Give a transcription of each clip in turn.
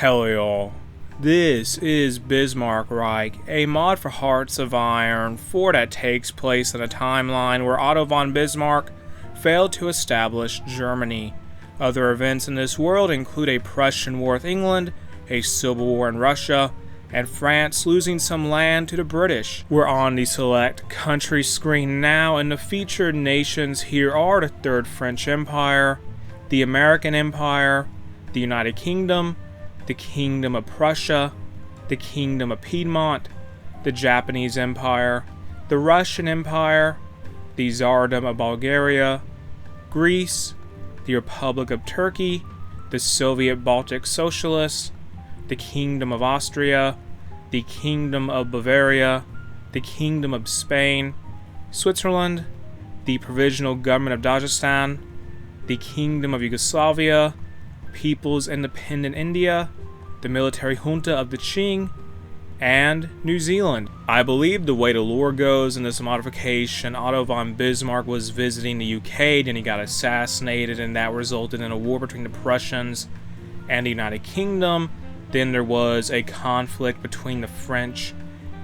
Hello y'all, this is Bismarckreich, a mod for Hearts of Iron 4 that takes place in a timeline where Otto von Bismarck failed to establish Germany. Other events in this world include a Prussian war with England, a civil war in Russia, and France losing some land to the British. We're on the select country screen now, and the featured nations here are the Third French Empire, the American Empire, the United Kingdom, the Kingdom of Prussia, the Kingdom of Piedmont, the Japanese Empire, the Russian Empire, the Tsardom of Bulgaria, Greece, the Republic of Turkey, the Soviet Baltic Socialists, the Kingdom of Austria, the Kingdom of Bavaria, the Kingdom of Spain, Switzerland, the Provisional Government of Dagestan, the Kingdom of Yugoslavia, People's Independent India, the military junta of the Qing, and New Zealand. I believe the way the lore goes in this modification, Otto von Bismarck was visiting the UK, then he got assassinated, and that resulted in a war between the Prussians and the United Kingdom. Then there was a conflict between the French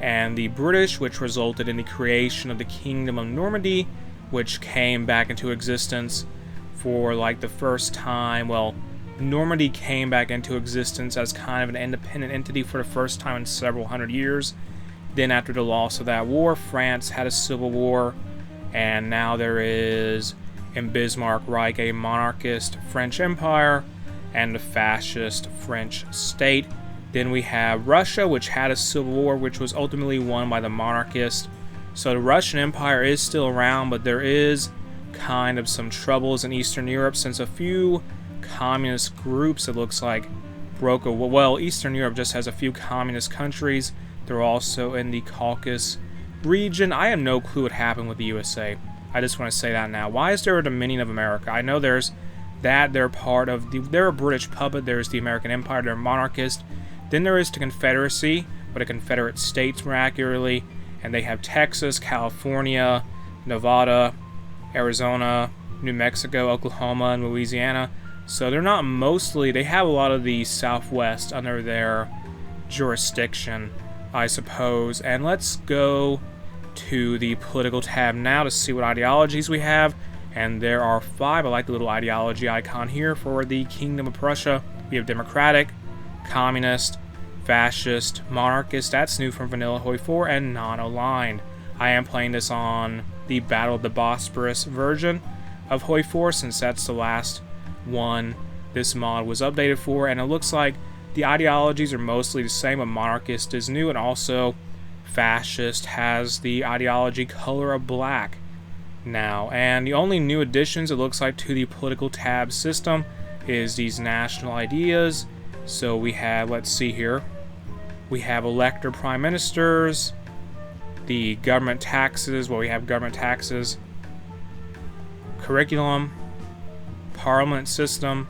and the British, which resulted in the creation of the Kingdom of Normandy, which came back into existence for like the first time. Well, Normandy came back into existence as kind of an independent entity for the first time in several hundred years. Then after the loss of that war, France had a civil war, and now there is, in Bismarckreich, a monarchist French Empire and the fascist French state. Then we have Russia, which had a civil war, which was ultimately won by the monarchist. So the Russian Empire is still around, but there is kind of some troubles in Eastern Europe since a few communist groups, it looks like, broke away. Well, Eastern Europe just has a few communist countries. They're also in the Caucasus region. I have no clue what happened with the USA. I just want to say that now. Why is there a Dominion of America? I know there's that. They're part of the... They're a British puppet. There's the American Empire. They're monarchist. Then there is the Confederacy, but a Confederate States more accurately. And they have Texas, California, Nevada, Arizona, New Mexico, Oklahoma, and Louisiana. So they're not mostly... They have a lot of the Southwest under their jurisdiction, I suppose. And let's go to the political tab now to see what ideologies we have. And there are 5. I like the little ideology icon here for the Kingdom of Prussia. We have Democratic, Communist, Fascist, Monarchist. That's new from Vanilla HOI4, and non-aligned. I am playing this on the Battle of the Bosporus version of HOI4 since that's the last one this mod was updated for, and it looks like the ideologies are mostly the same, but monarchist is new, and also fascist has the ideology color of black now. And the only new additions, it looks like, to the political tab system is these national ideas. So we have, let's see here, we have elector prime ministers, the government taxes, well, we have government taxes, curriculum, parliament system,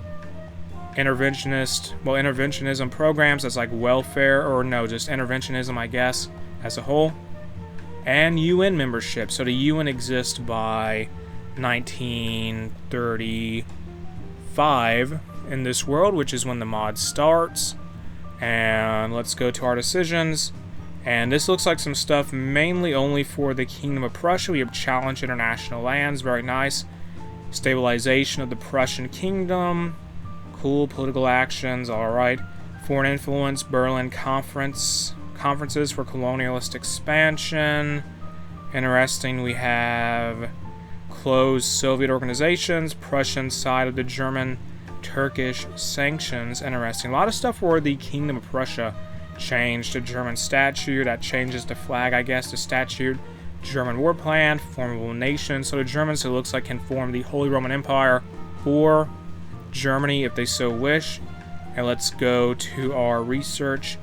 interventionism programs, that's like welfare, or no, just interventionism, I guess, as a whole, and UN membership. So the UN exists by 1935 in this world, which is when the mod starts. And let's go to our decisions. And this looks like some stuff mainly only for the Kingdom of Prussia. We have challenge international lands, very nice. Stabilization of the Prussian Kingdom, cool. Political actions, alright. Foreign influence, Berlin conferences for colonialist expansion, interesting. We have closed Soviet organizations, Prussian side of the German-Turkish sanctions, interesting. A lot of stuff where the Kingdom of Prussia changed the German statute, that changes the flag, I guess, the statute. German war plan, formable nation. So the Germans, it looks like, can form the Holy Roman Empire or Germany if they so wish. And let's go to our research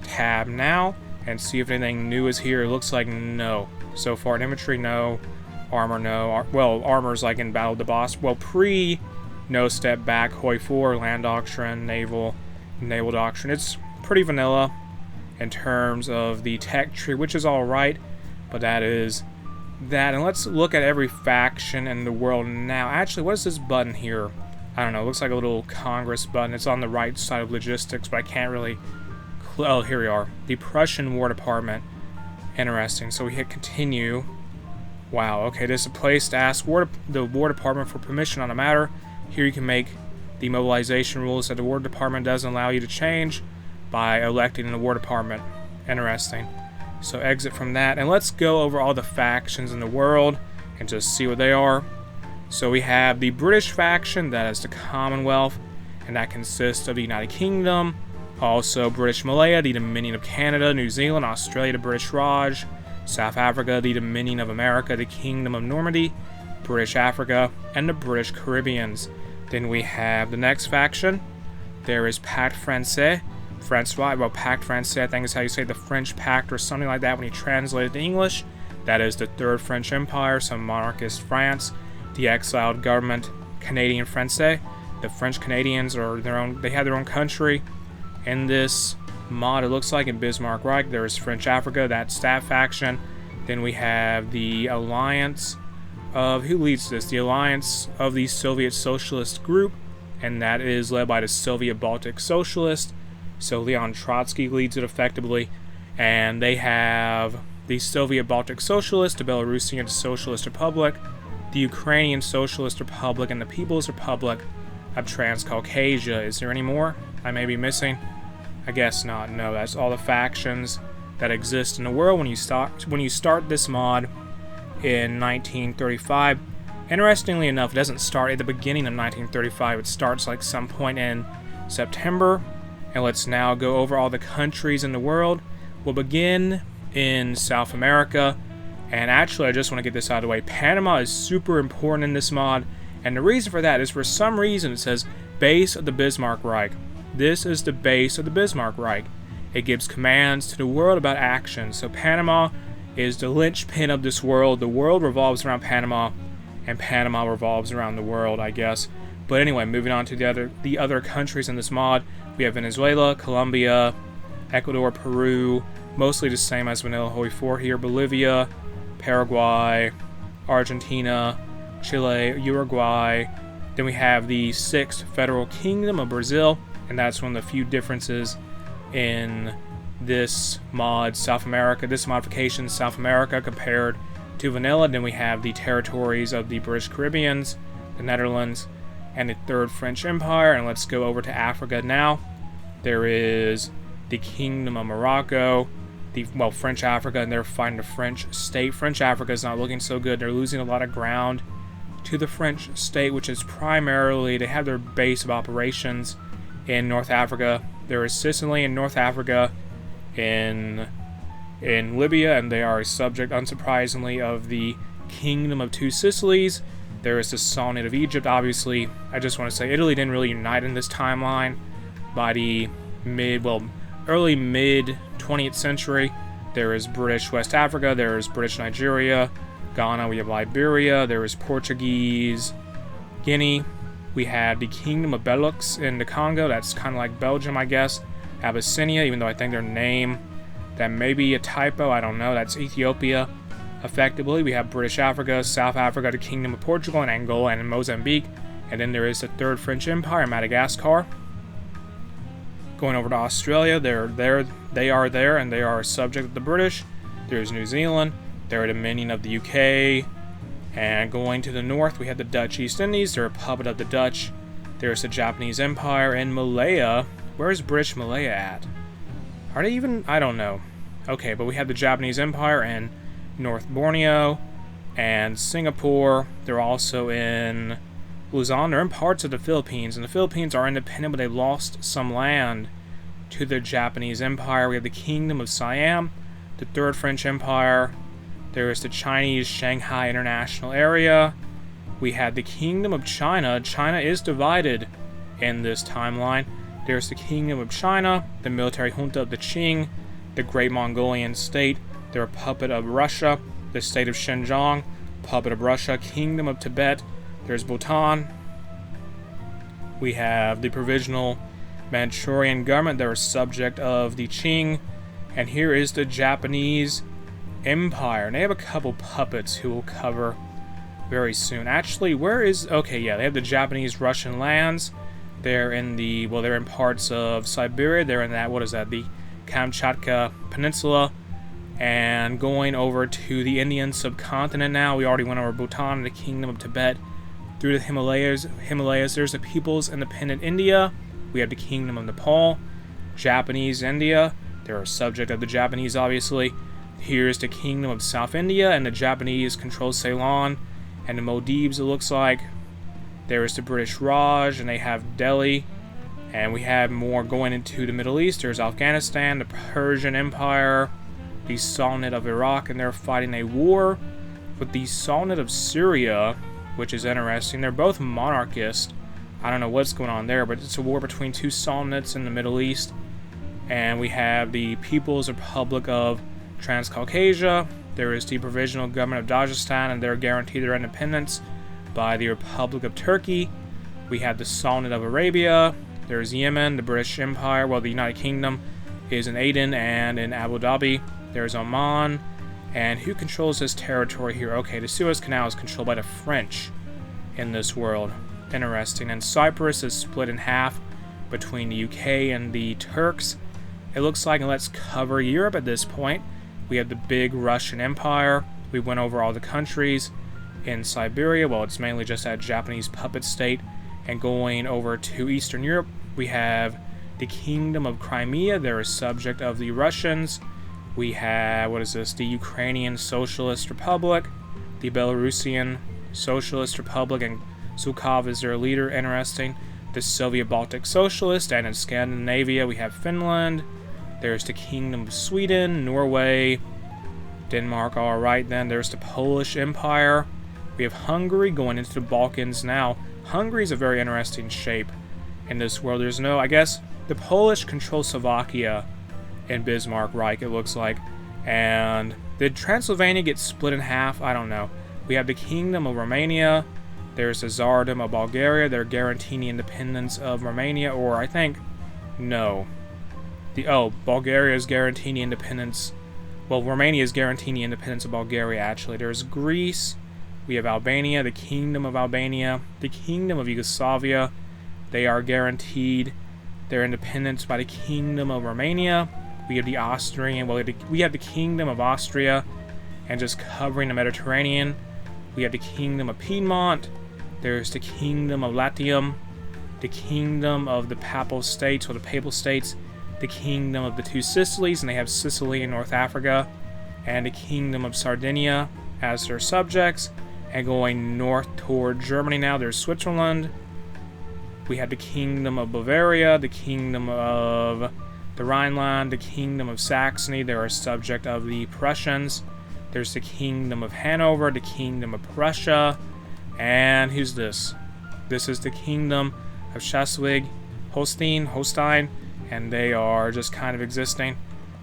tab now and see if anything new is here. It looks like no. So far in infantry, no. Armor, no. Well, armor's like in Battle of the Boss. Well, no step back, HOI4, land doctrine, naval doctrine. It's pretty vanilla in terms of the tech tree, which is alright. But that is that. And let's look at every faction in the world now. Actually, what is this button here? I don't know, it looks like a little Congress button. It's on the right side of logistics, but I can't really... Oh, here we are. The Prussian War Department. Interesting. So we hit continue. Wow, okay, this is a place to ask the War Department for permission on a matter. Here you can make the mobilization rules that the War Department doesn't allow you to change by electing the War Department. Interesting. So exit from that, and let's go over all the factions in the world and just see what they are. So we have the British faction, that is the Commonwealth, and that consists of the United Kingdom, also British Malaya, the Dominion of Canada, New Zealand, Australia, the British Raj, South Africa, the Dominion of America, the Kingdom of Normandy, British Africa, and the British Caribbeans. Then we have the next faction. There is Pacte Français. Pacte Français, I think is how you say the French Pact or something like that when you translate it to English. That is the Third French Empire, some monarchist France, the exiled government Canadian Français. The French Canadians are they have their own country. In this mod, it looks like in Bismarckreich, there is French Africa, that's that faction. Then we have the alliance of, who leads this? The alliance of the Soviet Socialist Group, and that is led by the Soviet Baltic Socialist. So Leon Trotsky leads it effectively, and they have the Soviet Baltic Socialist, the Belarusian Socialist Republic, the Ukrainian Socialist Republic, and the People's Republic of Transcaucasia. Is there any more I may be missing? I guess not. No, that's all the factions that exist in the world when you start this mod in 1935. Interestingly enough, it doesn't start at the beginning of 1935. It starts like some point in September. And let's now go over all the countries in the world. We'll begin in South America. And actually, I just want to get this out of the way. Panama is super important in this mod. And the reason for that is for some reason it says base of the Bismarckreich. This is the base of the Bismarckreich. It gives commands to the world about action. So Panama is the linchpin of this world. The world revolves around Panama, and Panama revolves around the world, I guess. But anyway, moving on to the other countries in this mod. We have Venezuela, Colombia, Ecuador, Peru, mostly the same as vanilla HOI4 here, Bolivia, Paraguay, Argentina, Chile, Uruguay. Then we have the 6th Federal Kingdom of Brazil, and that's one of the few differences in this mod, South America, this modification, South America compared to vanilla. Then we have the territories of the British Caribbeans, the Netherlands, and the Third French Empire. And let's go over to Africa now. There is the Kingdom of Morocco, French Africa, and they're fighting the French state. French Africa is not looking so good. They're losing a lot of ground to the French state, which is primarily, they have their base of operations in North Africa. There is Sicily in North Africa, in Libya, and they are a subject, unsurprisingly, of the Kingdom of Two Sicilies. There is the Sultanate of Egypt. Obviously, I just want to say Italy didn't really unite in this timeline by the early mid 20th century. There is British West Africa, there is British Nigeria, Ghana, we have Liberia, there is Portuguese Guinea. We have the Kingdom of Benelux in the Congo, that's kind of like Belgium, I guess. Abyssinia, even though I think their name, that may be a typo, I don't know, that's Ethiopia. Effectively, we have British Africa, South Africa, the Kingdom of Portugal, and Angola, and Mozambique. And then there is the Third French Empire, Madagascar. Going over to Australia, they are there, and they are a subject of the British. There's New Zealand, they're a dominion of the UK. And going to the north, we have the Dutch East Indies, they're a puppet of the Dutch. There's the Japanese Empire, and Malaya. Where's British Malaya at? Are they even? I don't know. Okay, but we have the Japanese Empire and North Borneo and Singapore. They're also in Luzon. They're in parts of the Philippines, and the Philippines are independent, but they lost some land to the Japanese Empire. We have the Kingdom of Siam, the Third French Empire. There is the Chinese Shanghai International Area. We had the Kingdom of China. China is divided in this timeline. There's the Kingdom of China, the military junta of the Qing, the Great Mongolian State. They're a puppet of Russia. The state of Xinjiang, puppet of Russia. Kingdom of Tibet. There's Bhutan. We have the Provisional Manchurian government. They're a subject of the Qing. And here is the Japanese Empire. And they have a couple puppets who we'll cover very soon. Actually, where is... Okay, yeah, they have the Japanese-Russian lands. They're in the... Well, they're in parts of Siberia. They're in that... What is that? The Kamchatka Peninsula. And going over to the Indian subcontinent now. We already went over Bhutan and the Kingdom of Tibet. Through the Himalayas, there's the People's Independent India. We have the Kingdom of Nepal. Japanese India. They're a subject of the Japanese, obviously. Here's the Kingdom of South India, and the Japanese control Ceylon. And the Maldives, it looks like. There is the British Raj, and they have Delhi. And we have more going into the Middle East. There's Afghanistan, the Persian Empire, the Sultanate of Iraq, and they're fighting a war with the Sultanate of Syria, which is interesting. They're both monarchist. I don't know what's going on there, but it's a war between two sultanates in the Middle East. And we have the People's Republic of Transcaucasia. There is the Provisional Government of Dagestan, and they're guaranteed their independence by the Republic of Turkey. We have the Sultanate of Arabia. There's Yemen, the British Empire. Well, the United Kingdom is in Aden and in Abu Dhabi. There's Oman. And who controls this territory here? Okay, the Suez Canal is controlled by the French in this world. Interesting. And Cyprus is split in half between the UK and the Turks. It looks like, and let's cover Europe at this point. We have the big Russian Empire. We went over all the countries in Siberia. Well, it's mainly just that Japanese puppet state. And going over to Eastern Europe, we have the Kingdom of Crimea. They're a subject of the Russians. We have, what is this? The Ukrainian Socialist Republic, the Belarusian Socialist Republic, and Zhukov is their leader. Interesting. The Soviet Baltic Socialist, and in Scandinavia we have Finland. There's the Kingdom of Sweden, Norway, Denmark. Alright, then there's the Polish Empire. We have Hungary going into the Balkans now. Hungary is a very interesting shape in this world. There's no, I guess, the Polish control Slovakia in Bismarckreich, it looks like. And did Transylvania get split in half? I don't know. We have the Kingdom of Romania. There's the Tsardom of Bulgaria. They're guaranteeing the independence of Romania, or I think, no. Bulgaria is guaranteeing the independence. Well, Romania is guaranteeing the independence of Bulgaria, actually. There's Greece. We have Albania, the Kingdom of Albania, the Kingdom of Yugoslavia. They are guaranteed their independence by the Kingdom of Romania. We have the Austrian, well, we have the Kingdom of Austria, and just covering the Mediterranean. We have the Kingdom of Piedmont. There's the Kingdom of Latium, the Kingdom of the Papal States, or the Papal States, the Kingdom of the Two Sicilies, and they have Sicily in North Africa, and the Kingdom of Sardinia as their subjects. And going north toward Germany now, there's Switzerland. We have the Kingdom of Bavaria, the Kingdom of the Rhineland, the Kingdom of Saxony. They're a subject of the Prussians. There's the Kingdom of Hanover, the Kingdom of Prussia. And who's this? This is the Kingdom of Schleswig-Holstein, and they are just kind of existing.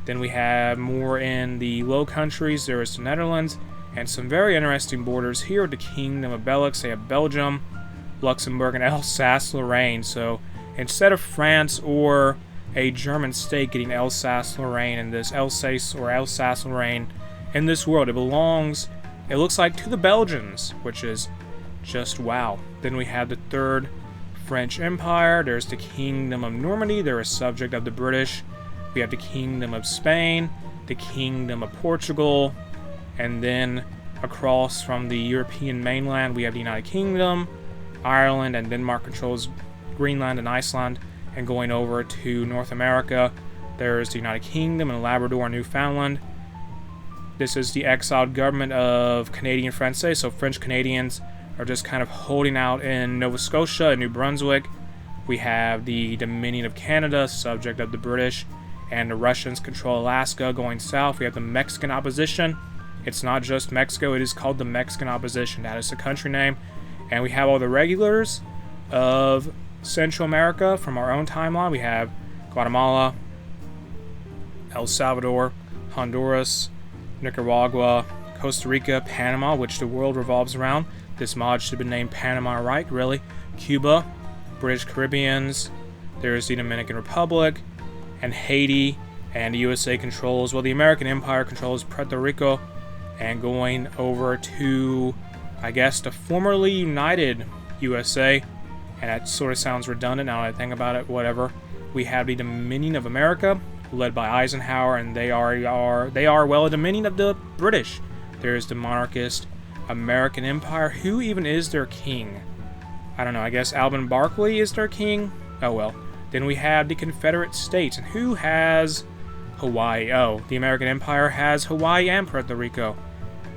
Then we have more in the Low Countries. There is the Netherlands, and some very interesting borders here. The Kingdom of Belux, they have Belgium, Luxembourg, and Alsace-Lorraine. So instead of France or a German state getting Alsace-Lorraine in this Alsace-Lorraine in this world, it belongs, it looks like, to the Belgians, which is just wow. Then we have the Third French Empire. There's the Kingdom of Normandy. They're a subject of the British. We have the Kingdom of Spain, the Kingdom of Portugal, and then across from the European mainland we have the United Kingdom, Ireland, and Denmark controls Greenland and Iceland. And going over to North America, there's the United Kingdom and Labrador and Newfoundland. This is the exiled government of Canadian Francais, so French Canadians are just kind of holding out in Nova Scotia and New Brunswick. We have the Dominion of Canada, subject of the British, and the Russians control Alaska. Going south, we have the Mexican opposition. It's not just Mexico, it is called the Mexican opposition. That is the country name. And we have all the regulars of Central America from our own timeline. We have Guatemala, El Salvador, Honduras, Nicaragua, Costa Rica, Panama, which the world revolves around. This mod should have been named Panama Reich, really. Cuba, British Caribbeans, there's the Dominican Republic, and Haiti, and the USA controls, well, the American Empire controls Puerto Rico. And going over to I guess, the formerly united USA, and that sort of sounds redundant now that I think about it, whatever. We have the Dominion of America, led by Eisenhower, and they are a Dominion of the British. There's the monarchist American Empire. Who even is their king? I don't know, I guess Alvin Barkley is their king? Oh well. Then we have the Confederate States, and who has Hawaii? Oh, the American Empire has Hawaii and Puerto Rico.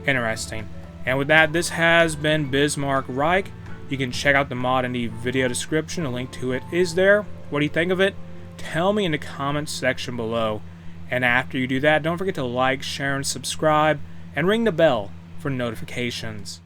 Interesting. And with that, this has been Bismarckreich. You can check out the mod in the video description. A link to it is there. What do you think of it? Tell me in the comments section below. And after you do that, don't forget to like, share, and subscribe, and ring the bell for notifications.